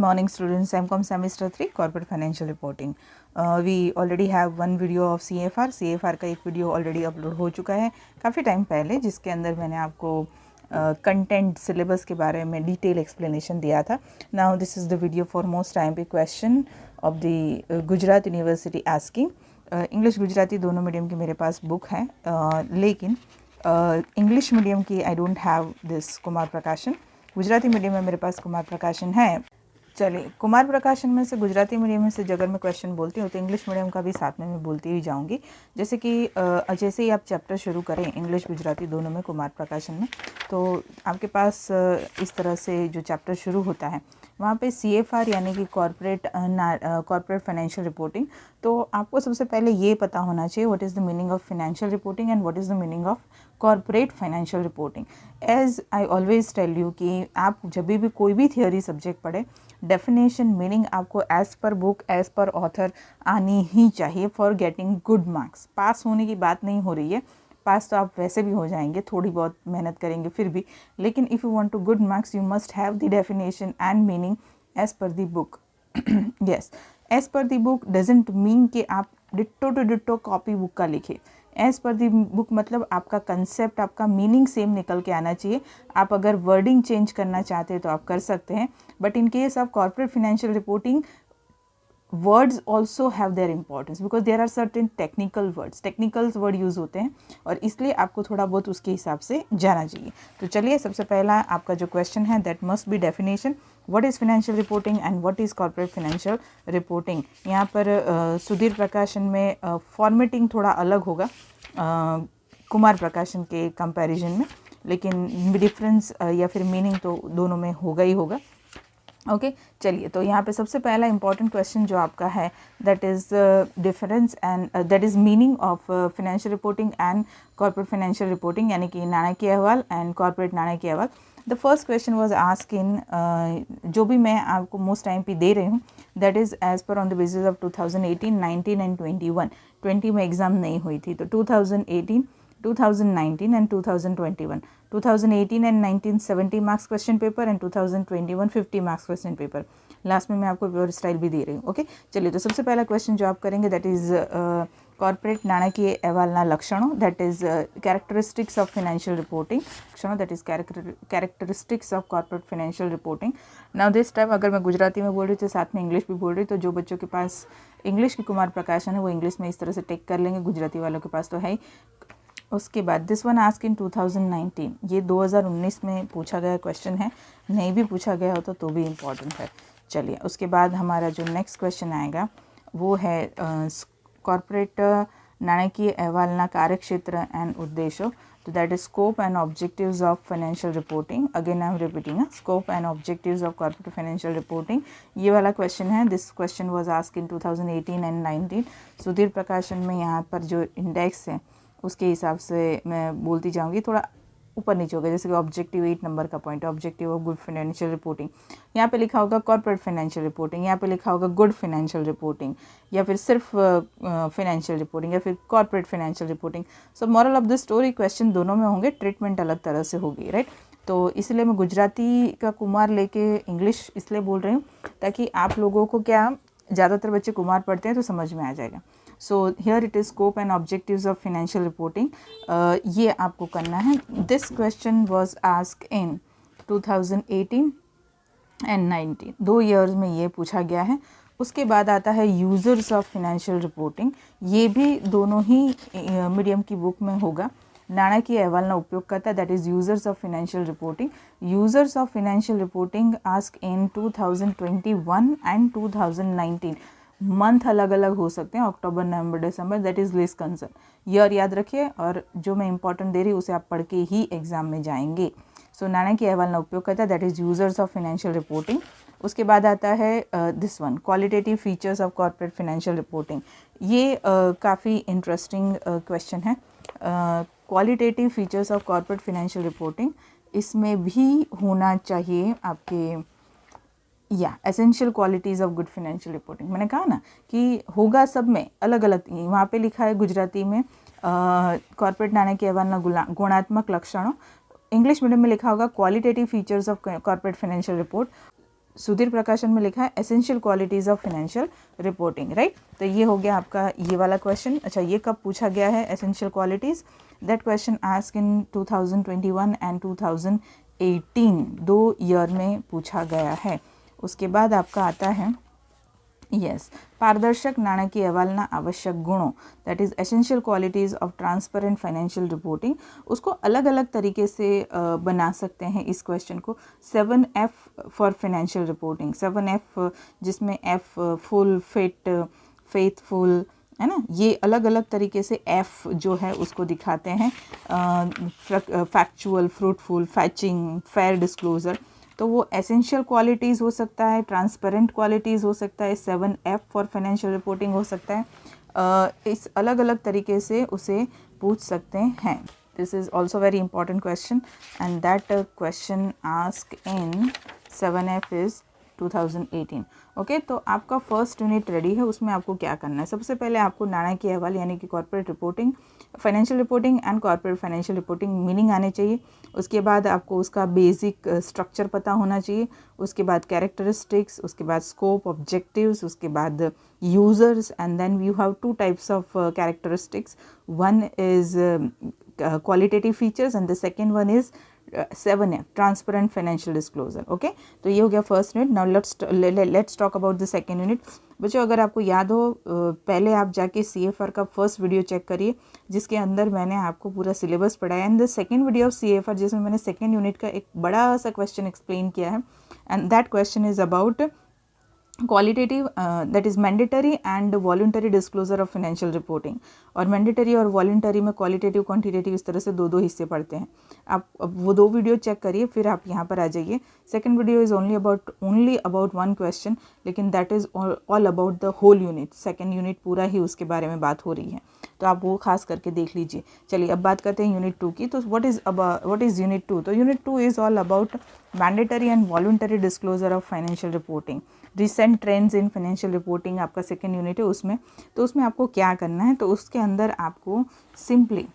morning students, MCOM semester 3 corporate financial reporting. We already have one video of CFR का एक video already upload हो चुका है काफ़ी टाइम पहले, जिसके अंदर मैंने आपको कंटेंट सिलेबस के बारे में डिटेल एक्सप्लेनेशन दिया था. Now this is the video for most IMP question of the Gujarat university asking. English Gujarati दोनों मीडियम की मेरे पास बुक है, लेकिन इंग्लिश मीडियम की I don't have this Kumar प्रकाशन. गुजराती मीडियम में मेरे पास कुमार प्रकाशन है. चलिए, कुमार प्रकाशन में से गुजराती मीडियम में से अगर मैं क्वेश्चन बोलती हूँ तो इंग्लिश मीडियम का भी साथ में मैं बोलती ही जाऊँगी. जैसे कि जैसे ही आप चैप्टर शुरू करें इंग्लिश गुजराती दोनों में कुमार प्रकाशन में, तो आपके पास इस तरह से जो चैप्टर शुरू होता है वहाँ पे CFR यानी कि कॉर्पोरेट फाइनेंशियल रिपोर्टिंग. तो आपको सबसे पहले ये पता होना चाहिए what is the meaning of financial reporting and what is the meaning of corporate financial reporting. As I always tell you कि आप जब भी कोई भी थियोरी सब्जेक्ट पढ़े, डेफिनेशन मीनिंग आपको as per book as per author आनी ही चाहिए for getting good marks. Pass होने की बात नहीं हो रही है, पास तो आप वैसे भी हो जाएंगे, थोड़ी बहुत मेहनत करेंगे फिर भी, लेकिन if you want to good marks you must have the definition and meaning as per the book. Yes, as per the book doesn't mean कि आप ditto to ditto copy book का लिखे. एज़ पर द बुक मतलब आपका concept, आपका meaning same निकल के आना चाहिए. आप अगर वर्डिंग चेंज करना चाहते हैं तो आप कर सकते हैं, but in case of corporate financial reporting words also have their importance because there are certain technical word use होते हैं, और इसलिए आपको थोड़ा बहुत उसके हिसाब से जाना चाहिए. तो चलिए, सबसे पहला आपका जो क्वेश्चन है that must be definition what is financial reporting and what is corporate financial reporting. यहाँ पर सुधीर प्रकाशन में फॉर्मेटिंग थोड़ा अलग होगा कुमार प्रकाशन के कंपैरिजन में, लेकिन डिफरेंस या फिर मीनिंग तो दोनों में होगा ही होगा. ओके, चलिए, तो यहाँ पे सबसे पहला इंपॉर्टेंट क्वेश्चन जो आपका है that is difference and that is meaning of financial reporting and corporate financial reporting, यानी कि नाणकीय अहवाल एंड कॉर्पोरेट नाणकीय अहवाल. The first question was ask in, जो भी मैं आपको मोस्ट टाइम पे दे रही हूँ that is as per on the basis of 2018, 19 एंड 21. 20 में एग्ज़ाम नहीं हुई थी, तो 2018, 2019 and 2021. 2018 and 19 70 marks question paper and 2021 50 marks question paper. Last में मैं आपको पेपर स्टाइल भी दे रही हूँ. ओके, चलिए, तो सबसे पहला क्वेश्चन जो आप करेंगे दैट इज़ कॉर्पोरेट नाणकीय अहवालना लक्षणों, that is characteristics of financial reporting. लक्षणों that is characteristics of corporate financial reporting. Now this time अगर मैं गुजराती में बोल रही हूँ तो साथ में इंग्लिश भी बोल रही हूँ, तो जो बच्चों के पास इंग्लिश की कुमार प्रकाशन है वो इंग्लिश में इस तरह से टेक कर लेंगे, गुजराती वालों के पास तो है ही. उसके बाद दिस वन आस्क इन 2019, ये 2019 में पूछा गया क्वेश्चन है, नहीं भी पूछा गया होता तो भी इम्पॉर्टेंट है. चलिए, उसके बाद हमारा जो नेक्स्ट क्वेश्चन आएगा वो है कॉर्पोरेट नाणकीय अहवालना कार्यक्षेत्र एंड उद्देश्यों. तो that is scope and objectives of financial reporting. Again I am repeating, scope and objectives of corporate financial reporting, ये वाला क्वेश्चन है. This question was ask in 2018 and 19. Sudhir प्रकाशन में यहाँ पर जो इंडेक्स है उसके हिसाब से मैं बोलती जाऊँगी, थोड़ा ऊपर नीचे होगा. जैसे कि ऑब्जेक्टिव 8 नंबर का पॉइंट है, objective of good financial reporting. यहाँ पे लिखा होगा कॉर्पोरेट फाइनेंशियल रिपोर्टिंग, यहाँ पे लिखा होगा गुड फाइनेंशियल रिपोर्टिंग, या फिर सिर्फ फाइनेंशियल रिपोर्टिंग, या फिर corporate financial reporting. So moral of the story question दोनों में होंगे, ट्रीटमेंट अलग तरह से होगी, राइट. तो इसलिए मैं गुजराती का कुमार लेके इंग्लिश इसलिए बोल रही हूँ ताकि आप लोगों को, क्या ज़्यादातर बच्चे कुमार पढ़ते हैं तो समझ में आ जाएगा. So here it is scope and objectives of financial reporting. ये आपको करना है. This question was ask in 2018 and 19, 2 years में ये पूछा गया है. उसके बाद आता है यूज़र्स ऑफ फाइनेंशियल रिपोर्टिंग. ये भी दोनों ही मीडियम की बुक में होगा. नाणकीय अहवालना उपयोग करता है, that is users of financial reporting. Users of financial reporting ask in 2021 and 2019. Month अलग अलग हो सकते हैं, अक्टूबर, नवंबर, दिसंबर, that is less concern. Year याद रखिए, और जो मैं इंपॉर्टेंट दे रही हूँ उसे आप पढ़ के ही एग्जाम में जाएंगे. सो नाणकीय अहवालना उपयोग करता है, that is users of financial reporting. उसके बाद आता है this one, qualitative features of corporate financial reporting. ये काफ़ी इंटरेस्टिंग क्वेश्चन है. Qualitative features of corporate financial reporting, इसमें भी होना चाहिए आपके या essential qualities of good financial reporting. मैंने कहा ना कि होगा सब में अलग अलग. वहाँ पे लिखा है गुजराती में कॉर्पोरेट नाणकीय अहवालना गुणात्मक लक्षणों, इंग्लिश मीडियम में लिखा होगा qualitative features of corporate financial report. Sudhir प्रकाशन में लिखा है essential qualities of financial reporting, right. तो ये हो गया आपका ये वाला क्वेश्चन। अच्छा, ये कब पूछा गया है essential qualities? That question ask in 2021 and 2018, 2 year में पूछा गया है। उसके बाद आपका आता है पारदर्शक नाणकीय अहवालना आवश्यक गुणों, that is essential qualities of transparent financial reporting. उसको अलग अलग तरीके से बना सकते हैं इस क्वेश्चन को। 7F for financial reporting, 7F जिसमें F फुल, फिट, फेथफुल, है ना। ये अलग अलग तरीके से F जो है उसको दिखाते हैं। Factual, fruitful, फैचिंग, fair disclosure. तो वो एसेंशियल क्वालिटीज़ हो सकता है, ट्रांसपेरेंट क्वालिटीज़ हो सकता है, 7F फॉर फाइनेंशियल रिपोर्टिंग हो सकता है। इस अलग अलग तरीके से उसे पूछ सकते हैं। This is also very important question and that question ask in 7F is 2018। Okay, तो आपका फर्स्ट यूनिट रेडी है। उसमें आपको क्या करना है? सबसे पहले आपको नाणकीय अहवाल यानी कि corporate reporting, financial reporting and corporate financial reporting meaning आने चाहिए। उसके बाद आपको उसका बेसिक स्ट्रक्चर पता होना चाहिए। उसके बाद कैरेक्टरिस्टिक्स, उसके बाद स्कोप, ऑब्जेक्टिव्स, उसके बाद users, and then you have 2 types of characteristics. One is qualitative features and the second one is 7F transparent financial disclosure। Okay, तो ये हो गया first unit. Now let's talk about the second unit. बच्चों, अगर आपको याद हो, पहले आप जाके CFR का फर्स्ट वीडियो चेक करिए जिसके अंदर मैंने आपको पूरा सिलेबस पढ़ाया। And the second video of CFR जिसमें मैंने सेकेंड यूनिट का एक बड़ा सा क्वेश्चन एक्सप्लेन किया है and that question is about qualitative, that is mandatory and voluntary disclosure of financial reporting. और मैंडेटरी और वॉलंटरी में क्वालिटेटिव, क्वांटिटेटिव इस तरह से 2 हिस्से पढ़ते हैं। आप वो 2 वीडियो चेक करिए, फिर आप यहाँ पर आ जाइए। Second video is only about 1 question, लेकिन that is all about the whole unit. Second unit पूरा ही उसके बारे में बात हो रही है, तो आप वो खास करके देख लीजिए। चलिए अब बात करते हैं यूनिट 2 की। तो व्हाट इज़ यूनिट 2? तो unit 2 is all about mandatory and voluntary disclosure of financial reporting, recent trends in financial reporting आपका सेकेंड यूनिट है उसमें। तो उसमें आपको क्या करना है? तो उसके अंदर आपको सिंपली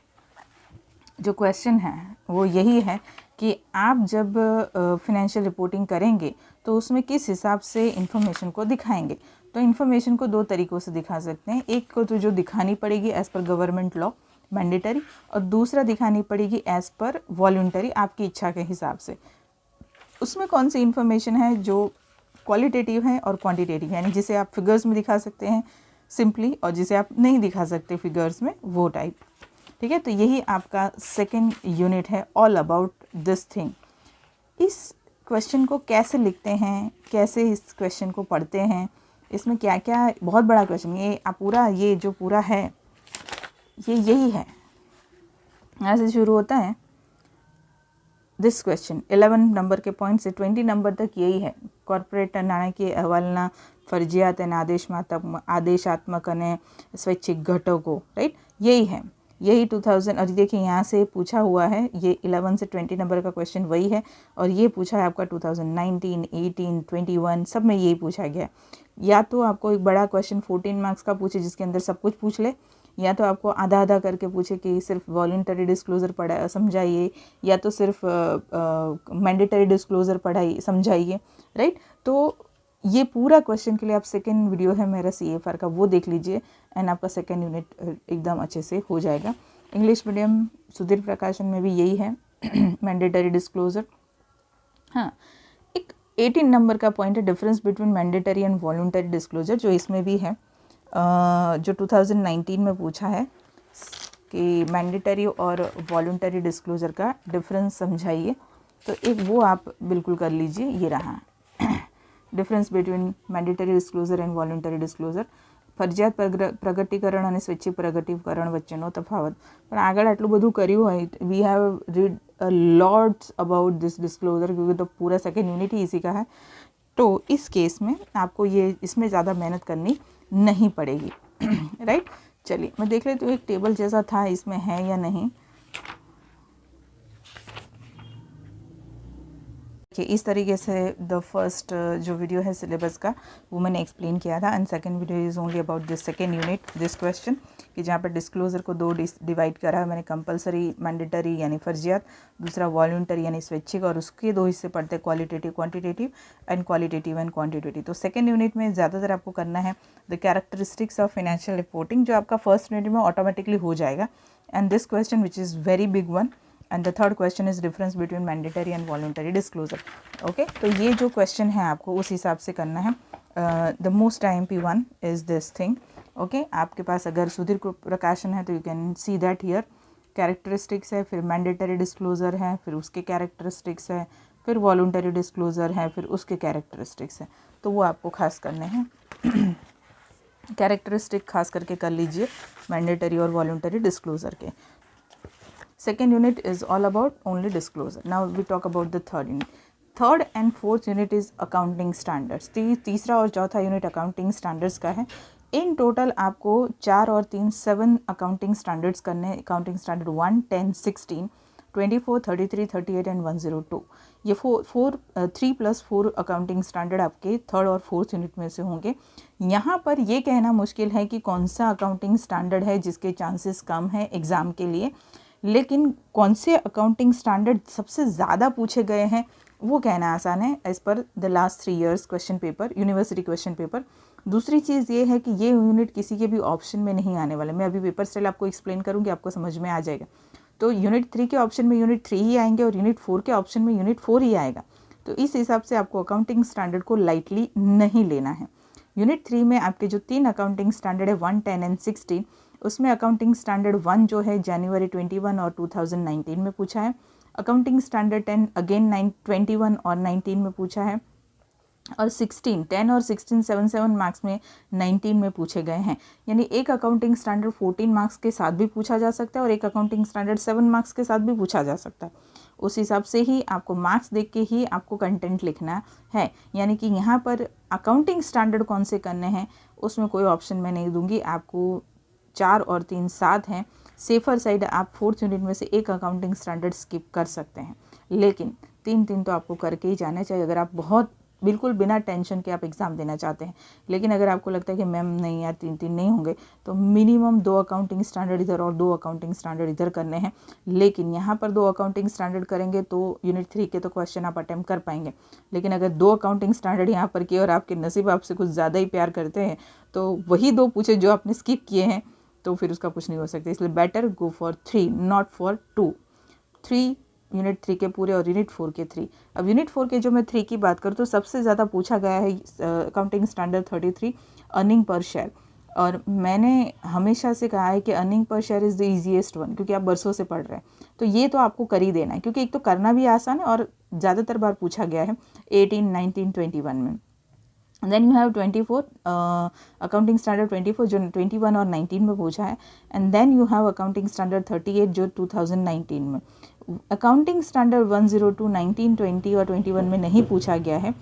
जो क्वेश्चन है वो यही है कि आप जब फाइनेंशियल रिपोर्टिंग करेंगे तो उसमें किस हिसाब से इंफॉर्मेशन को दिखाएंगे। तो इन्फॉर्मेशन को 2 तरीक़ों से दिखा सकते हैं। एक को तो जो दिखानी पड़ेगी as per government law, mandatory, और दूसरा दिखानी पड़ेगी एज़ पर वॉलंटरी, आपकी इच्छा के हिसाब से। उसमें कौन सी इन्फॉर्मेशन है जो क्वालिटेटिव है और क्वांटिटेटिव, यानी जिसे आप फिगर्स में दिखा सकते हैं सिंपली और जिसे आप नहीं दिखा सकते फिगर्स में, वो टाइप। ठीक है, तो यही आपका सेकेंड यूनिट है, ऑल अबाउट दिस थिंग। इस क्वेश्चन को कैसे लिखते हैं, कैसे इस क्वेश्चन को पढ़ते हैं, इसमें क्या क्या, बहुत बड़ा क्वेश्चन ये आप पूरा, ये जो पूरा है ये यही है। यहाँ से शुरू होता है दिस क्वेश्चन 11 नंबर के पॉइंट से 20 नंबर तक यही है। कॉर्पोरेट नाणकीय अहवालना फरजियात અને आदेशात्मक અને स्वैच्छिक घटकों, राइट, यही है। यही 2000, और देखिए यहाँ से पूछा हुआ है, ये 11 से 20 नंबर का क्वेश्चन वही है। और ये पूछा है आपका 2019, 18, 21 सब में यही पूछा गया। या तो आपको एक बड़ा क्वेश्चन 14 मार्क्स का पूछे जिसके अंदर सब कुछ पूछ ले, या तो आपको आधा आधा करके पूछे कि सिर्फ वॉलंटरी डिस्क्लोजर पढ़ा समझाइए, या तो सिर्फ मैंडेटरी डिस्क्लोजर पढ़ाइए समझाइए, राइट। तो ये पूरा क्वेश्चन के लिए आप सेकेंड वीडियो है मेरा CFR का, वो देख लीजिए एंड आपका सेकेंड यूनिट एकदम अच्छे से हो जाएगा। इंग्लिश मीडियम सुधीर प्रकाशन में भी यही है मैंडेटरी डिस्क्लोजर। हाँ, एक 18 नंबर का पॉइंट है difference between mandatory and voluntary disclosure, जो इसमें भी है, जो 2019 में पूछा है कि मैंडेटरी और वॉलंटरी डिस्क्लोजर का डिफरेंस समझाइए। तो एक वो आप बिल्कुल कर लीजिए, ये रहा difference between mandatory disclosure and voluntary disclosure. ફરજિયાત પ્રગટીકરણ અને સ્વૈચ્છિક પ્રગટીકરણ વચ્ચેનો તફાવત. પણ આગળ આટલું બધું કર્યું હોય, we have read lots about this disclosure, क्योंकि तो पूरा सेकेंड यूनिट ही इसी का है। तो इस केस में आपको ये इसमें ज़्यादा मेहनत करनी नहीं पड़ेगी, राइट। चलिए मैं देख लेती हूँ एक टेबल जैसा था, इसमें है या नहीं। कि इस तरीके से द फर्स्ट जो वीडियो है सिलेबस का वो मैंने एक्सप्लेन किया था, and second video is only about this second unit this question, कि जहाँ पर डिस्क्लोजर को दो डिवाइड करा है मैंने, कंपलसरी मैंडेटरी यानी फर्जियात, दूसरा वॉलंटरी यानी स्वैच्छिक, और उसके दो हिस्से पढ़ते हैं qualitative quantitative and qualitative and quantitative. तो सेकंड यूनिट में ज़्यादातर आपको करना है the characteristics of financial reporting, जो आपका फर्स्ट यूनिट में ऑटोमेटिकली हो जाएगा, and this question which is very big one, and the third question is difference between mandatory and voluntary disclosure. Okay, तो ये जो क्वेश्चन है आपको उस हिसाब से करना है। The most IMP one is this thing. Okay, आपके पास अगर सुधीर प्रकाशन है तो you can see that here, characteristics है, फिर मैंडेटरी डिस्क्लोजर है, फिर उसके कैरेक्टरिस्टिक्स है, फिर वॉलंटरी डिस्क्लोजर है, फिर उसके कैरेक्टरिस्टिक्स है, तो वो आपको खास करने हैं। कैरेक्टरिस्टिक खास करके कर लीजिए मैंडेटरी और वॉलंटरी डिस्क्लोजर के। Second unit is all about only disclosure. Now we talk about the third unit. Third and fourth unit is accounting standards. तीसरा और चौथा यूनिट अकाउंटिंग स्टैंडर्ड्स का है। इन टोटल आपको 4 और 3 7 अकाउंटिंग स्टैंडर्ड्स करने, अकाउंटिंग स्टैंडर्ड 1, 10, 16, 24, 33, 38 एंड 102। ये 3 + 4 accounting standard आपके थर्ड और फोर्थ यूनिट में से होंगे। यहाँ पर ये कहना मुश्किल है कि कौन सा अकाउंटिंग स्टैंडर्ड है जिसके चांसेस कम है एग्ज़ाम के लिए, लेकिन कौन से अकाउंटिंग स्टैंडर्ड सबसे ज़्यादा पूछे गए हैं वो कहना आसान है as per the last 3 years question paper, university question paper. दूसरी चीज़ ये है कि ये यूनिट किसी के भी ऑप्शन में नहीं आने वाला। मैं अभी पेपर स्टाइल आपको एक्सप्लेन करूँगी, आपको समझ में आ जाएगा। तो यूनिट 3 के ऑप्शन में यूनिट 3 ही आएंगे और यूनिट 4 के ऑप्शन में यूनिट 4 ही आएगा। तो इस हिसाब से आपको अकाउंटिंग स्टैंडर्ड को लाइटली नहीं लेना है। यूनिट 3 में आपके जो 3 अकाउंटिंग स्टैंडर्ड है 1, 10 एंड 16, उसमें अकाउंटिंग स्टैंडर्ड 1 जो है जनवरी 21 और 2019 में पूछा है। अकाउंटिंग स्टैंडर्ड 10 अगेन 21 और 19 में पूछा है, और 16 10 और 16 7 मार्क्स में 19 में पूछे गए हैं। यानी एक अकाउंटिंग स्टैंडर्ड 14 मार्क्स के साथ भी पूछा जा सकता है और एक अकाउंटिंग स्टैंडर्ड 7 मार्क्स के साथ भी पूछा जा सकता है। उस हिसाब से ही आपको मार्क्स देख के ही आपको कंटेंट लिखना है। यानी कि यहाँ पर अकाउंटिंग स्टैंडर्ड कौन से करने हैं उसमें कोई ऑप्शन मैं नहीं दूंगी। आपको 4 और 3 साथ हैं, सेफर साइड आप फोर्थ यूनिट में से एक अकाउंटिंग स्टैंडर्ड स्किप कर सकते हैं, लेकिन 3 तो आपको करके ही जाना चाहिए अगर आप बहुत बिल्कुल बिना टेंशन के आप एग्ज़ाम देना चाहते हैं। लेकिन अगर आपको लगता है कि मैम नहीं यार 3 नहीं होंगे, तो मिनिमम 2 अकाउंटिंग स्टैंडर्ड इधर और 2 अकाउंटिंग स्टैंडर्ड इधर करने हैं। लेकिन यहाँ पर 2 अकाउंटिंग स्टैंडर्ड करेंगे तो यूनिट 3 के तो क्वेश्चन आप अटेम्प्ट कर पाएंगे, लेकिन अगर 2 अकाउंटिंग स्टैंडर्ड यहाँ पर किए और आपके नसीब आपसे कुछ ज़्यादा ही प्यार करते हैं तो वही 2 पूछे जो आपने स्किप किए हैं, तो फिर उसका कुछ नहीं हो सकता। इसलिए better go for 3 not for 2। 3 unit 3 के पूरे और यूनिट 4 के 3। अब यूनिट 4 के जो मैं 3 की बात करूँ तो सबसे ज़्यादा पूछा गया है accounting standard 33 earning per share, और मैंने हमेशा से कहा है कि earning per share is the easiest one, क्योंकि आप बरसों से पढ़ रहे हैं तो ये तो आपको कर ही देना है, क्योंकि एक तो करना भी आसान है और ज़्यादातर बार पूछा गया है 18, 19, 21 में। Then you have 24 accounting standard 24 जो 21 और 19 में पूछा है, and then you have accounting standard 38 जो 2019 में। अकाउंटिंग स्टैंडर्ड 102 19, 20 और 21 में नहीं पूछा गया है,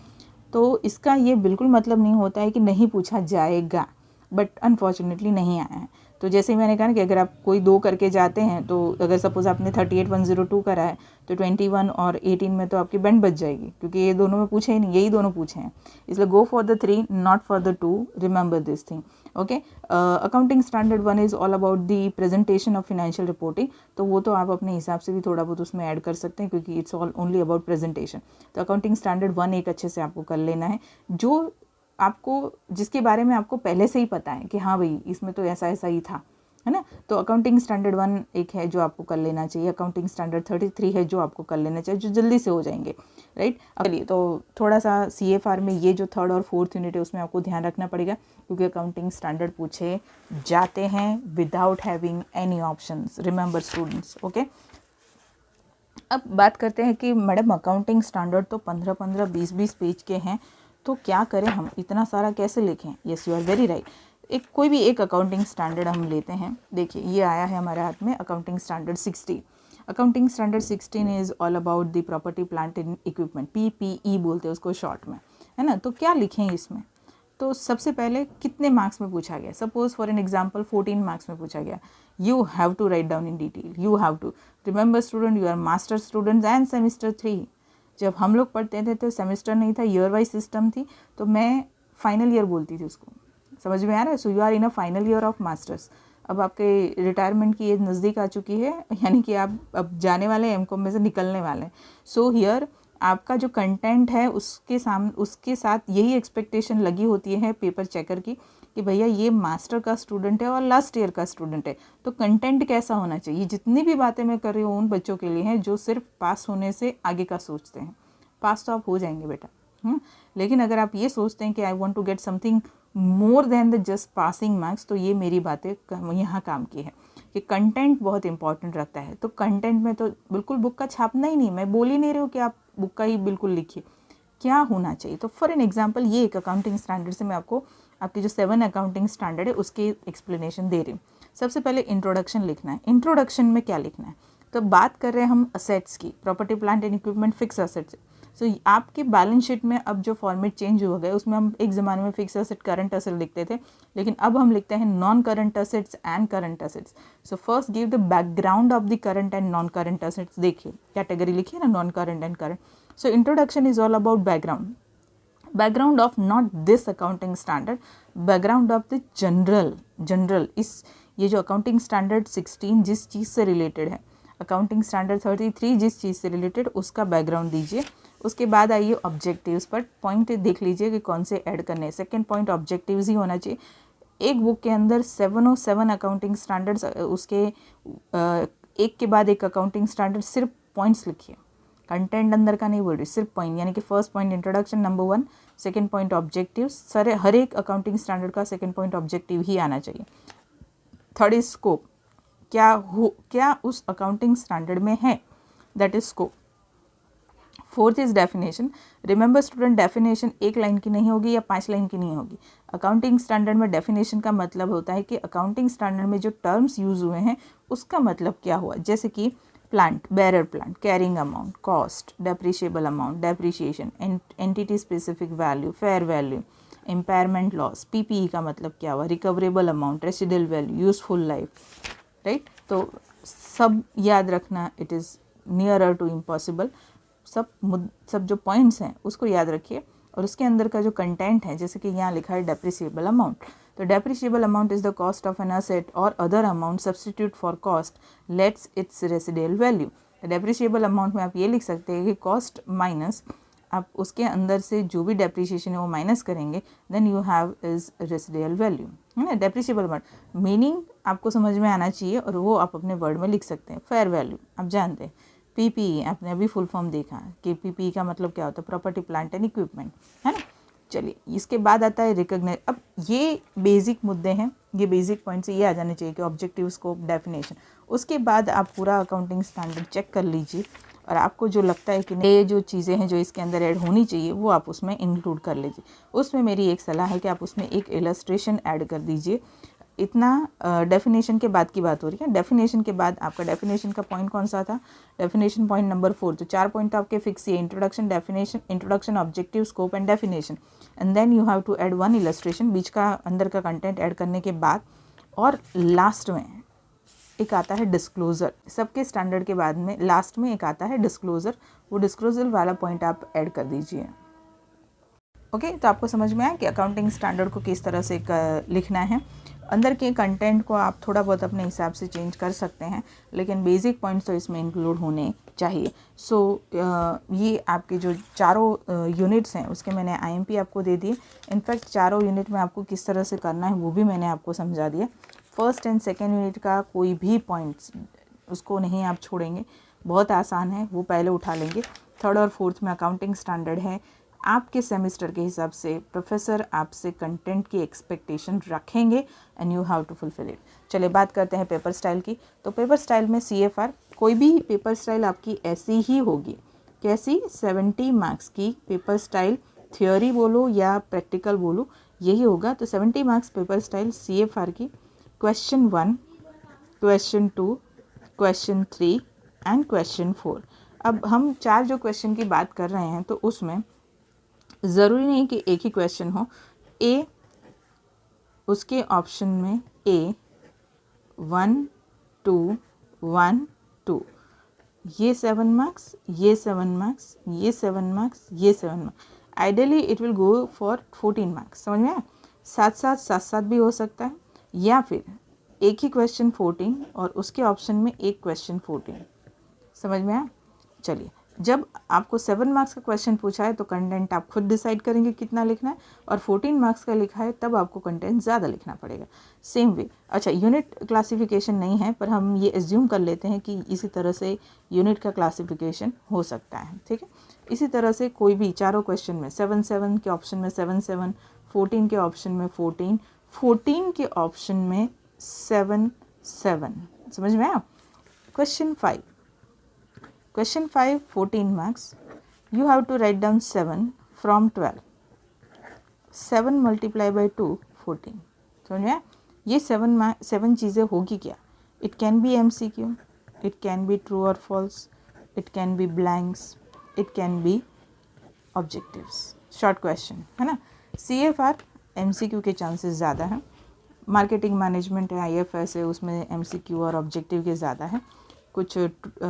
तो इसका ये बिल्कुल मतलब नहीं होता है कि नहीं पूछा जाएगा, बट अनफॉर्चुनेटली नहीं आया है। तो जैसे ही मैंने कहा कि अगर आप कोई 2 करके जाते हैं तो अगर सपोज़ आपने 38 102 करा है तो 21 और 18 में तो आपकी बैंड बच जाएगी, क्योंकि ये दोनों में पूछे ही नहीं, यही दोनों पूछे हैं। इसलिए go for the 3 not for the 2, remember this thing. Okay, accounting standard 1 is all about the presentation of financial reporting, तो वो तो आप अपने हिसाब से भी थोड़ा बहुत उसमें ऐड कर सकते हैं, क्योंकि it's all only about presentation. तो अकाउंटिंग स्टैंडर्ड 1 एक अच्छे से आपको कर लेना है, जो आपको जिसके बारे में आपको पहले से ही पता है कि हाँ भाई इसमें तो ऐसा ऐसा ही था, है ना। तो अकाउंटिंग स्टैंडर्ड 1 एक है जो आपको कर लेना चाहिए, अकाउंटिंग स्टैंडर्ड 33 है जो आपको कर लेना चाहिए, जो जल्दी से हो जाएंगे, राइट। चलिए, तो थोड़ा सा CFR में ये जो थर्ड और फोर्थ यूनिट है उसमें आपको ध्यान रखना पड़ेगा, क्योंकि अकाउंटिंग स्टैंडर्ड पूछे जाते हैं without having any options, remember students. Okay, अब बात करते हैं कि मैडम अकाउंटिंग स्टैंडर्ड तो 15-15 20-20 पेज के हैं, तो क्या करें, हम इतना सारा कैसे लिखें। Yes, you are very right. कोई भी एक अकाउंटिंग स्टैंडर्ड हम लेते हैं। देखिए ये आया है हमारे हाथ में accounting standard 16। Accounting standard 16 is all about the property plant and equipment, PPE बोलते हैं उसको शॉर्ट में, है ना। तो क्या लिखें इसमें, तो सबसे पहले कितने मार्क्स में पूछा गया। Suppose for an example 14 marks में पूछा गया, you have to write down in detail, you have to remember student, you are master students and semester 3, जब हम लोग पढ़ते थे तो सेमेस्टर नहीं था, ईयर वाइज सिस्टम थी, तो मैं फाइनल ईयर बोलती थी उसको। समझ में आ रहा है? So you are in a final year of masters. अब आपके रिटायरमेंट की एज नज़दीक आ चुकी है, यानी कि आप अब जाने वाले हैं, एमकॉम में से निकलने वाले हैं। सो हियर आपका जो कंटेंट है उसके साथ यही एक्सपेक्टेशन लगी होती है पेपर चेकर की कि भैया ये मास्टर का स्टूडेंट है और लास्ट ईयर का स्टूडेंट है, तो कंटेंट कैसा होना चाहिए। जितनी भी बातें मैं कर रही हूँ उन बच्चों के लिए हैं जो सिर्फ पास होने से आगे का सोचते हैं। पास तो आप हो जाएंगे बेटा, लेकिन अगर आप ये सोचते हैं कि I want to get something more than the just passing marks, तो ये मेरी बातें यहाँ काम की है कि कंटेंट बहुत इंपॉर्टेंट रखता है। तो कंटेंट में तो बिल्कुल बुक का छापना ही नहीं, मैं बोल ही नहीं रही हूँ कि आप बुक का ही बिल्कुल लिखिए, क्या होना चाहिए। तो फॉर एन एग्जाम्पल ये एक अकाउंटिंग स्टैंडर्ड से मैं आपको आपके जो 7 अकाउंटिंग स्टैंडर्ड है उसकी एक्सप्लेनेशन दे रही हूँ। सबसे पहले इंट्रोडक्शन लिखना है। इंट्रोडक्शन में क्या लिखना है, तो बात कर रहे हैं हम असेट्स की, property plant and equipment fix assets. So आपके बैलेंस शीट में अब जो फॉर्मेट चेंज हो गए, उसमें हम एक ज़माने में फिक्स असेट करंट असेट लिखते थे, लेकिन अब हम लिखते हैं non current assets and current assets. So first give the background of the current and non current assets. देखिए कैटेगरी लिखिए ना, non current and current. So introduction is all about background of not this accounting standard, background of the general इस ये जो accounting standard 16 जिस चीज़ से related है, accounting standard 33 जिस चीज़ से रिलेटेड, उसका बैकग्राउंड दीजिए। उसके बाद आइए ऑब्जेक्टिव्स पर, पॉइंट देख लीजिए कि कौन से ऐड करने हैं। सेकेंड पॉइंट ऑब्जेक्टिव्स ही होना चाहिए। एक बुक के अंदर 707 अकाउंटिंग स्टैंडर्ड्स, उसके एक के बाद एक अकाउंटिंग स्टैंडर्ड, सिर्फ पॉइंट्स लिखिए, कंटेंट अंदर का नहीं बोल रही, सिर्फ पॉइंट। यानी कि first point introduction number 1, second point objectives, हर एक अकाउंटिंग स्टैंडर्ड का सेकेंड पॉइंट ऑब्जेक्टिव ही आना चाहिए। थर्ड इज स्कोप, क्या उस अकाउंटिंग स्टैंडर्ड में है, that is scope. Fourth is definition. Remember student, definition एक लाइन की नहीं होगी या 5 लाइन की नहीं होगी। अकाउंटिंग स्टैंडर्ड में डेफिनेशन का मतलब होता है कि अकाउंटिंग स्टैंडर्ड में जो टर्म्स यूज हुए हैं उसका मतलब क्या हुआ। जैसे कि plant, bearer plant, carrying amount, cost, depreciable amount, depreciation, entity specific value, fair value, impairment loss, PPE का मतलब क्या हुआ, recoverable amount, residual value, useful life, right. तो सब याद रखना, it is nearer to impossible. सब जो पॉइंट्स हैं उसको याद रखिए, और उसके अंदर का जो कंटेंट है, जैसे कि यहाँ लिखा है डेप्रिशिएबल अमाउंट, तो depreciable amount is the cost of an asset और other amount substitute for cost less its residual value. Depreciable amount में आप ये लिख सकते हैं कि कॉस्ट माइनस आप उसके अंदर से जो भी डेप्रिशिएशन है वो माइनस करेंगे, then you have is residual value, है ना। डेप्रिशिएबल अमाउंट मीनिंग आपको समझ में आना चाहिए और वो आप अपने वर्ड में लिख सकते हैं। फेयर वैल्यू आप जानते हैं। पीपीई आपने अभी फुल फॉर्म देखा कि पीपीई का मतलब क्या होता है, प्रॉपर्टी प्लांट एंड इक्विपमेंट, है ना। चलिए इसके बाद आता है रिकॉग्नाइज। अब ये बेसिक मुद्दे हैं, ये बेसिक पॉइंट्स ये आ जाने चाहिए कि ऑब्जेक्टिव, स्कोप, डेफिनेशन। उसके बाद आप पूरा अकाउंटिंग स्टैंडर्ड चेक कर लीजिए और आपको जो लगता है कि ये जो चीज़ें हैं जो इसके अंदर ऐड होनी चाहिए वो आप उसमें इंक्लूड कर लीजिए। उसमें मेरी एक सलाह है कि आप उसमें एक इलस्ट्रेशन ऐड कर दीजिए। इतना डेफिनेशन के बाद की बात हो रही है। डेफिनेशन के बाद आपका डेफिनेशन का पॉइंट कौन सा था, डेफिनेशन पॉइंट नंबर 4। तो 4 पॉइंट तो आपके फिक्स ही है, introduction, definition, introduction, objective, scope and definition, and then you have to add 1 illustration बीच का अंदर का कंटेंट ऐड करने के बाद। और लास्ट में एक आता है डिस्क्लोजर। सबके स्टैंडर्ड के बाद में लास्ट में एक आता है डिस्क्लोजर, वो डिस्क्लोजर वाला पॉइंट आप ऐड कर दीजिए। ओके, तो आपको समझ में आया कि अकाउंटिंग स्टैंडर्ड को किस तरह से लिखना है। अंदर के कंटेंट को आप थोड़ा बहुत अपने हिसाब से चेंज कर सकते हैं, लेकिन बेसिक पॉइंट्स तो इसमें इंक्लूड होने चाहिए। सो ये आपके जो चारों यूनिट्स हैं उसके मैंने आईएमपी आपको दे दिए। इनफैक्ट चारों यूनिट में आपको किस तरह से करना है वो भी मैंने आपको समझा दिया। फर्स्ट एंड सेकेंड यूनिट का कोई भी पॉइंट्स उसको नहीं आप छोड़ेंगे, बहुत आसान है, वो पहले उठा लेंगे। थर्ड और फोर्थ में अकाउंटिंग स्टैंडर्ड है। आपके सेमेस्टर के हिसाब से प्रोफेसर आपसे कंटेंट की एक्सपेक्टेशन रखेंगे and you have to fulfil it. चलिए बात करते हैं पेपर स्टाइल की। तो पेपर स्टाइल में CFR, कोई भी पेपर स्टाइल आपकी ऐसी ही होगी। कैसी? 70 मार्क्स की पेपर स्टाइल, थियोरी बोलो या प्रैक्टिकल बोलो, यही होगा। तो 70 मार्क्स पेपर स्टाइल CFR की। Question 1, question 2, question 3 and question 4। अब हम 4 जो क्वेश्चन की बात कर रहे हैं तो उसमें ज़रूरी नहीं कि एक ही क्वेश्चन हो। ए, उसके ऑप्शन में A 1 2 1 2, ये 7 मार्क्स, ये 7 मार्क्स, ये 7 मार्क्स, ये 7 marks, ideally it will go for 14 marks. समझ में आया? साथ साथ भी हो सकता है, या फिर एक ही क्वेश्चन 14 और उसके ऑप्शन में एक क्वेश्चन 14। समझ में आया? चलिए, जब आपको 7 मार्क्स का क्वेश्चन पूछा है तो कंटेंट आप खुद डिसाइड करेंगे कितना लिखना है, और 14 मार्क्स का लिखा है तब आपको कंटेंट ज़्यादा लिखना पड़ेगा। सेम वे, अच्छा यूनिट क्लासिफिकेशन नहीं है, पर हम ये एज्यूम कर लेते हैं कि इसी तरह से यूनिट का क्लासिफिकेशन हो सकता है। ठीक है, इसी तरह से कोई भी चारों क्वेश्चन में 7 के ऑप्शन में 7, 14 के ऑप्शन में 14, 14 के ऑप्शन में 7। समझ में आया? Question 5, 14 marks. You have to write down 7 from 12. 7 multiplied by 2, 14. समझ में आया? ये 7 चीज़ें होगी क्या? It can be MCQ, it can be true or false, it can be blanks, it can be objectives, short question, है ना? CFR MCQ के चांसेस ज़्यादा हैं, मार्केटिंग मैनेजमेंट है, IFS है, उसमें MCQ और ऑब्जेक्टिव के ज़्यादा है, कुछ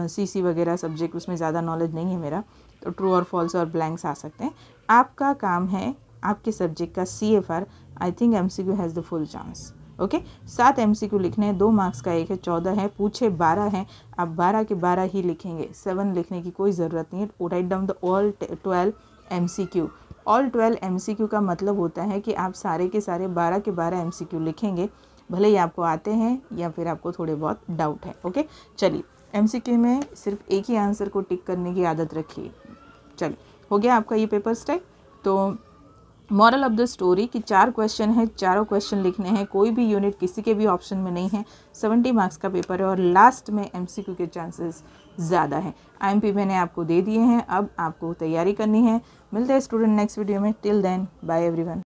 CC वगैरह सब्जेक्ट उसमें ज़्यादा नॉलेज नहीं है मेरा, तो ट्रू और फॉल्स और ब्लैंक्स आ सकते हैं। आपका काम है आपके सब्जेक्ट का CFR, I think MCQ has the full chance. Okay, 7 MCQ लिखने हैं, 2 मार्क्स का एक है, 14 है, पूछे 12 हैं, आप 12 के 12 ही लिखेंगे, 7 लिखने की कोई ज़रूरत नहीं है। Write down the all 12 MCQ। All 12 MCQ का मतलब होता है कि आप सारे के सारे 12 के 12 MCQ लिखेंगे, भले ही आपको आते हैं या फिर आपको थोड़े बहुत डाउट है। ओके, चलिए, MCQ में सिर्फ एक ही आंसर को टिक करने की आदत रखिए। चलिए, हो गया आपका ये पेपर स्टाइल। तो मॉरल ऑफ द स्टोरी कि 4 क्वेश्चन है, चारों क्वेश्चन लिखने हैं, कोई भी यूनिट किसी के भी ऑप्शन में नहीं है, 70 मार्क्स का पेपर है और लास्ट में MCQ के चांसेस ज़्यादा हैं। IMP मैंने आपको दे दिए हैं, अब आपको तैयारी करनी है। मिलते हैं स्टूडेंट नेक्स्ट वीडियो में। Till then, bye everyone.